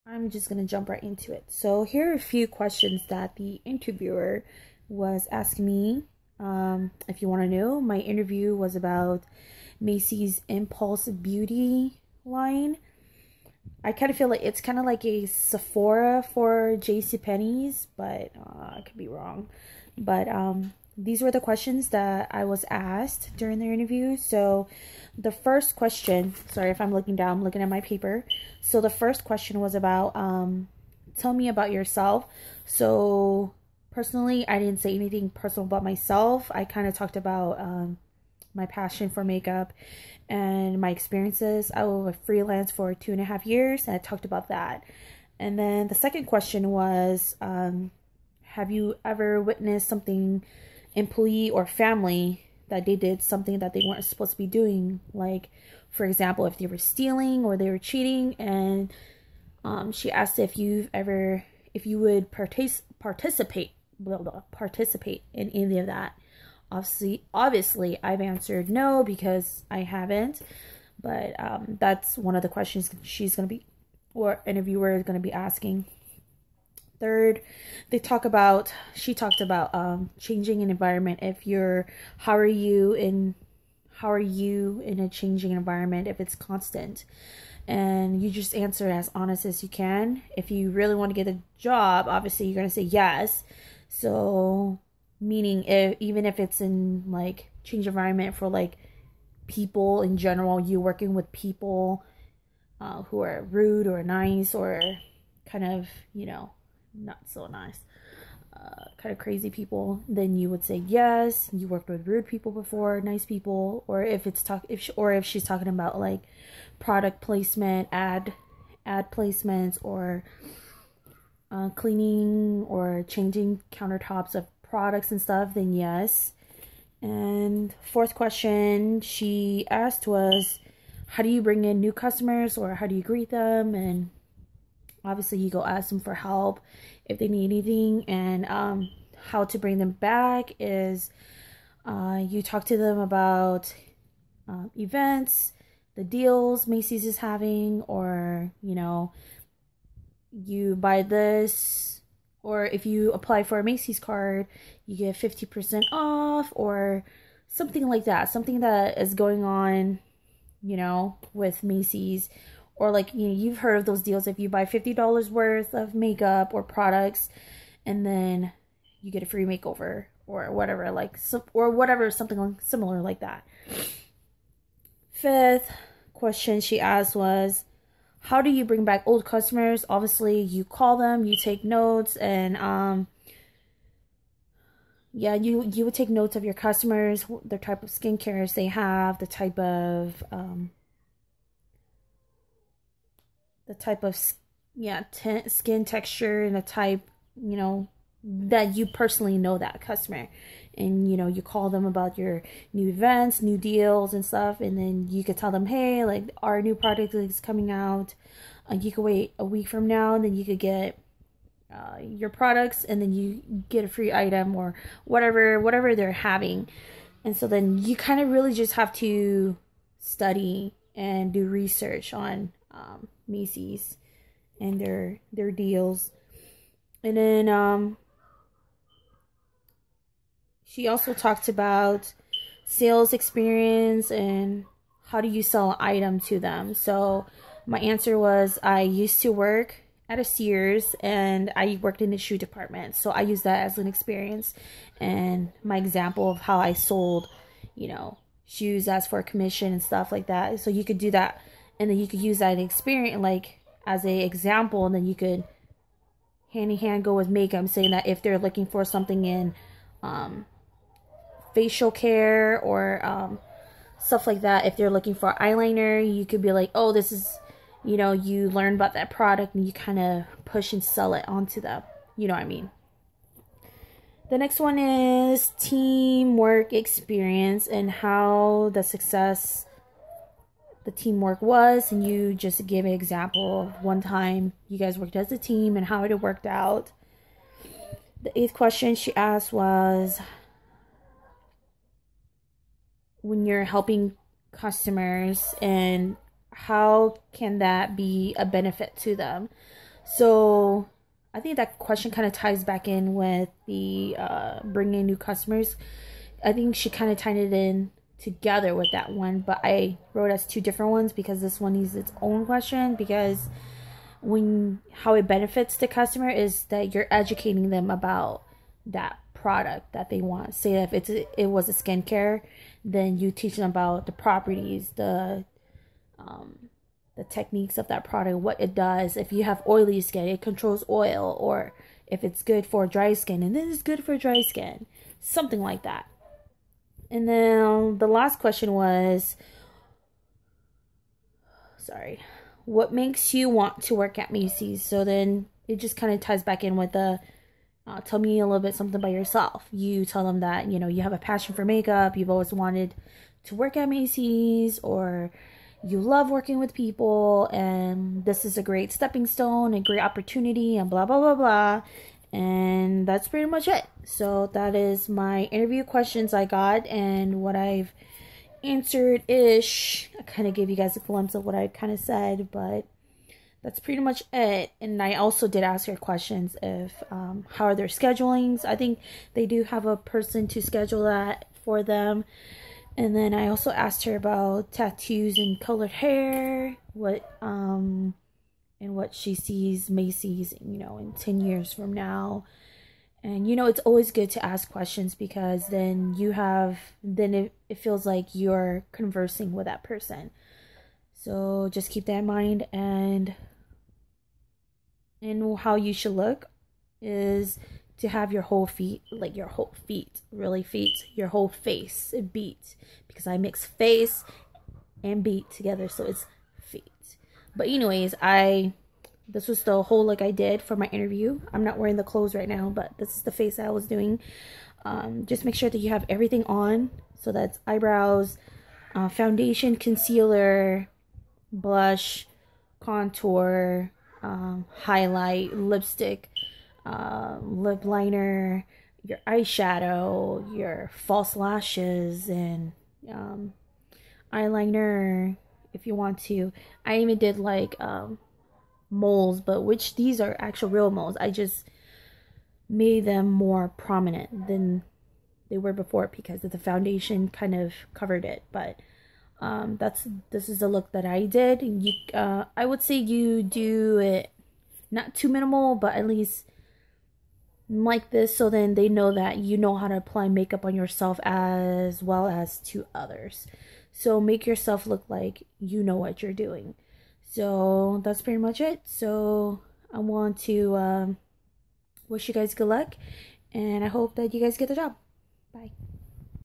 I'm just gonna jump right into it. So here are a few questions that the interviewer was asking me. If you want to know, my interview was about Macy's Impulse Beauty line. I kind of feel like it's kind of like a Sephora for JCPenney's, but I could be wrong. But these were the questions that I was asked during the interview. So the first question, sorry if I'm looking down, I'm looking at my paper. So the first question was about, tell me about yourself. So personally, I didn't say anything personal about myself. I kind of talked about my passion for makeup and my experiences. I was freelance for 2.5 years, and I talked about that. And then the second question was, have you ever witnessed something, employee or family, that they did something that they weren't supposed to be doing? Like, for example, if they were stealing or they were cheating. And she asked if you would participate in any of that. Obviously, I've answered no because I haven't. But that's one of the questions or interviewer is gonna be asking. Third, she talked about changing an environment. How are you in a changing environment if it's constant? And you just answer as honest as you can. If you really want to get a job, obviously you're going to say yes. So meaning even if it's in like change environment for like people in general, you working with people who are rude or nice or kind of, not so nice, kind of crazy people, then you would say yes. You worked with rude people before, nice people. Or if she's talking about like product placement, ad placements, or cleaning or changing countertops of products and stuff, then yes. And fourth question she asked was, how do you bring in new customers, or how do you greet them? And obviously you go ask them for help if they need anything. And how to bring them back is you talk to them about events, the deals Macy's is having, or you buy this, or if you apply for a Macy's card, you get 50% off, or something like that. Something that is going on, with Macy's. Or like, you've heard of those deals. If you buy $50 worth of makeup or products, and then you get a free makeover or whatever, something similar like that. Fifth question she asked was, how do you bring back old customers? Obviously, you call them, you take notes, and you would take notes of your customers, the type of skincares they have, the type of skin texture, and the type, that you personally know that customer. And you call them about your new events, new deals and stuff, and then you could tell them, hey, like, our new product is coming out, you could wait a week from now, and then you could get your products, and then you get a free item or whatever they're having. And so then you kind of really just have to study and do research on Macy's and their deals. And then she also talked about sales experience and how do you sell an item to them. So my answer was, I used to work at a Sears, and I worked in the shoe department, so I use that as an experience and my example of how I sold shoes as for commission and stuff like that. So you could do that, and then you could use that experience like as a example, and then you could hand in hand go with makeup, saying that if they're looking for something in facial care or stuff like that, if they're looking for eyeliner, you could be like, oh, this is, you learn about that product, and you kind of push and sell it onto them. You know what I mean? The next one is teamwork experience and how the teamwork was, and you just give an example of one time you guys worked as a team and how it worked out. The eighth question she asked was, when you're helping customers, and how can that be a benefit to them? So I think that question kind of ties back in with the bringing in new customers. I think she kind of tied it in together with that one, but I wrote as two different ones because this one needs its own question, because when how it benefits the customer is that you're educating them about that product that they want. Say if it was a skincare, then you teach them about the properties, the techniques of that product, what it does. If you have oily skin, it controls oil, or if it's good for dry skin, and then it's good for dry skin, something like that. And then the last question was, sorry, what makes you want to work at Macy's? So then it just kind of ties back in with the tell me a little bit something about yourself. You tell them that, you know, you have a passion for makeup, you've always wanted to work at Macy's, or you love working with people, and this is a great stepping stone, a great opportunity, and blah, blah, blah, blah. And that's pretty much it. So that is my interview questions I got, and what I've answered-ish. I kind of gave you guys a glimpse of what I kind of said, but that's pretty much it. And I also did ask her questions if how are their schedulings. I think they do have a person to schedule that for them. And then I also asked her about tattoos and colored hair, and what she sees Macy's, you know, in 10 years from now. And, you know, it's always good to ask questions, because then it feels like you're conversing with that person. So just keep that in mind. And how you should look is to have your whole feet, like your whole feet, really feet, your whole face beat, because I mix face and beat together, so it's feet. But anyways, this was the whole look I did for my interview. I'm not wearing the clothes right now, but this is the face I was doing. Just make sure that you have everything on. So that's eyebrows, foundation, concealer, blush, contour, highlight, lipstick, lip liner, your eyeshadow, your false lashes, and eyeliner if you want to. I even did like moles, but these are actual real moles. I just made them more prominent than they were before, because the foundation kind of covered it. But this is the look that I did. I would say you do it not too minimal, but at least like this, so then they know that you know how to apply makeup on yourself as well as to others. So make yourself look like you know what you're doing. So that's pretty much it. So I want to wish you guys good luck, and I hope that you guys get the job. Bye.